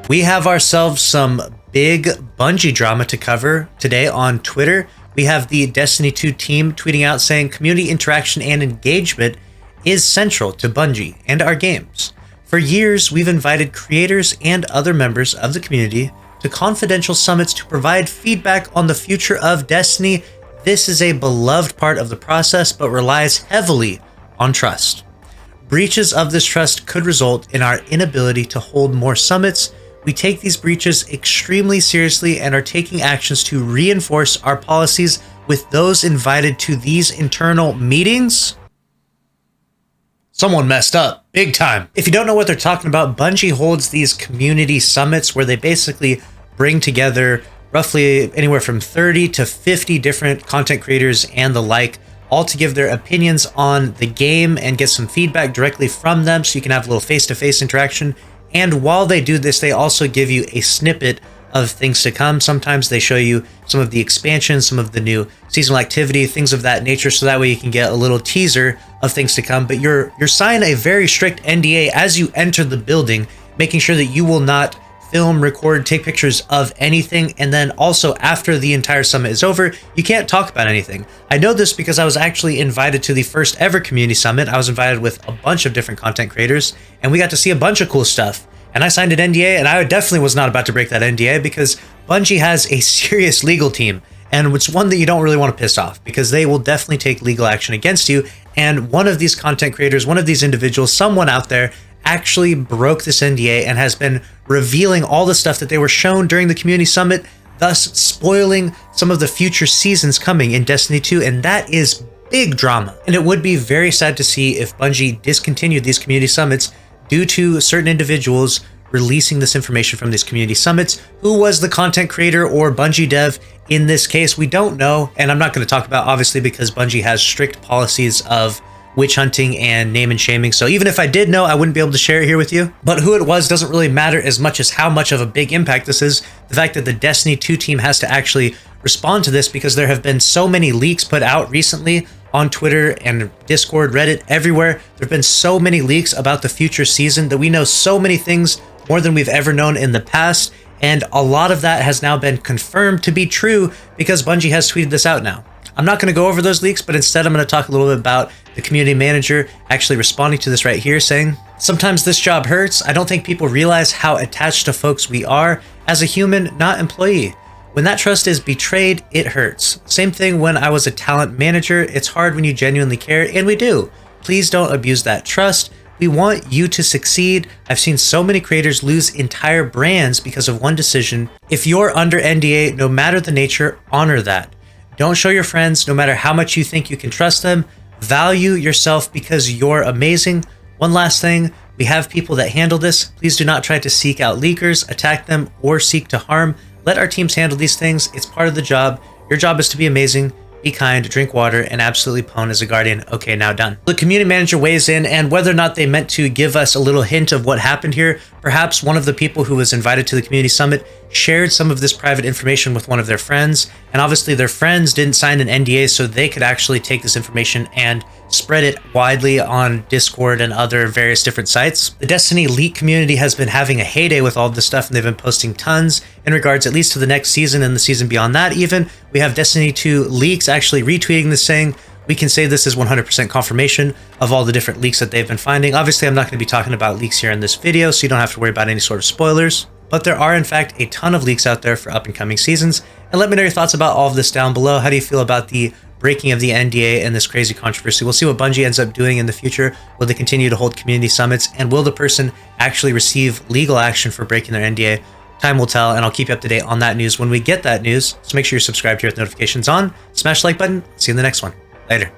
We have ourselves some big Bungie drama to cover today on Twitter. We have the Destiny 2 team tweeting out saying community interaction and engagement is central to Bungie and our games. For years, we've invited creators and other members of the community to confidential summits to provide feedback on the future of Destiny. This is a beloved part of the process, but relies heavily on trust. Breaches of this trust could result in our inability to hold more summits. We take these breaches extremely seriously and are taking actions to reinforce our policies with those invited to these internal meetings. Someone messed up big time. If you don't know what they're talking about, Bungie holds these community summits where they basically bring together roughly anywhere from 30 to 50 different content creators and the like, all to give their opinions on the game and get some feedback directly from them so you can have a little face-to-face interaction. And while they do this, they also give you a snippet of things to come. Sometimes they show you some of the expansions, some of the new seasonal activity, things of that nature, so that way you can get a little teaser of things to come. But you're signing a very strict NDA as you enter the building, making sure that you will not film, record, take pictures of anything. And then also after the entire summit is over, you can't talk about anything. I know this because I was actually invited to the first ever community summit. I was invited with a bunch of different content creators and we got to see a bunch of cool stuff. And I signed an NDA, and I definitely was not about to break that NDA because Bungie has a serious legal team, and it's one that you don't really want to piss off because they will definitely take legal action against you. And one of these content creators, one of these individuals, someone out there actually broke this NDA and has been revealing all the stuff that they were shown during the community summit, thus spoiling some of the future seasons coming in Destiny 2, and that is big drama. And it would be very sad to see if Bungie discontinued these community summits due to certain individuals releasing this information from these community summits. Who was the content creator or Bungie dev in this case? We don't know, and I'm not going to talk about, obviously, because Bungie has strict policies of witch hunting and name and shaming. So even if I did know, I wouldn't be able to share it here with you. But who it was doesn't really matter as much as how much of a big impact this is. The fact that the Destiny 2 team has to actually respond to this because there have been so many leaks put out recently on Twitter and Discord, Reddit, everywhere. There have been so many leaks about the future season that we know so many things more than we've ever known in the past. And a lot of that has now been confirmed to be true because Bungie has tweeted this out now. I'm not going to go over those leaks, but instead I'm going to talk a little bit about the community manager actually responding to this right here, saying, "Sometimes this job hurts. I don't think people realize how attached to folks we are as a human, not employee. When that trust is betrayed, it hurts. Same thing when I was a talent manager. It's hard when you genuinely care, and we do. Please don't abuse that trust. We want you to succeed. I've seen so many creators lose entire brands because of one decision. If you're under NDA, no matter the nature, honor that. Don't show your friends, no matter how much you think you can trust them. Value yourself because you're amazing. One last thing, we have people that handle this. Please do not try to seek out leakers, attack them, or seek to harm. Let our teams handle these things. It's part of the job. Your job is to be amazing, be kind, drink water, and absolutely pwn as a guardian. Okay, now done." The community manager weighs in, and whether or not they meant to give us a little hint of what happened here, perhaps one of the people who was invited to the community summit shared some of this private information with one of their friends, and obviously their friends didn't sign an NDA so they could actually take this information and spread it widely on Discord and other various different sites. The Destiny leak community has been having a heyday with all of this stuff, and they've been posting tons in regards at least to the next season and the season beyond that even. We have Destiny 2 leaks actually retweeting this saying, "We can say this is 100% confirmation of all the different leaks that they've been finding." Obviously, I'm not going to be talking about leaks here in this video, so you don't have to worry about any sort of spoilers. But there are, in fact, a ton of leaks out there for up and coming seasons. And let me know your thoughts about all of this down below. How do you feel about the breaking of the NDA and this crazy controversy? We'll see what Bungie ends up doing in the future. Will they continue to hold community summits? And will the person actually receive legal action for breaking their NDA? Time will tell, and I'll keep you up to date on that news when we get that news. So make sure you're subscribed here with notifications on. Smash the like button. See you in the next one. Later.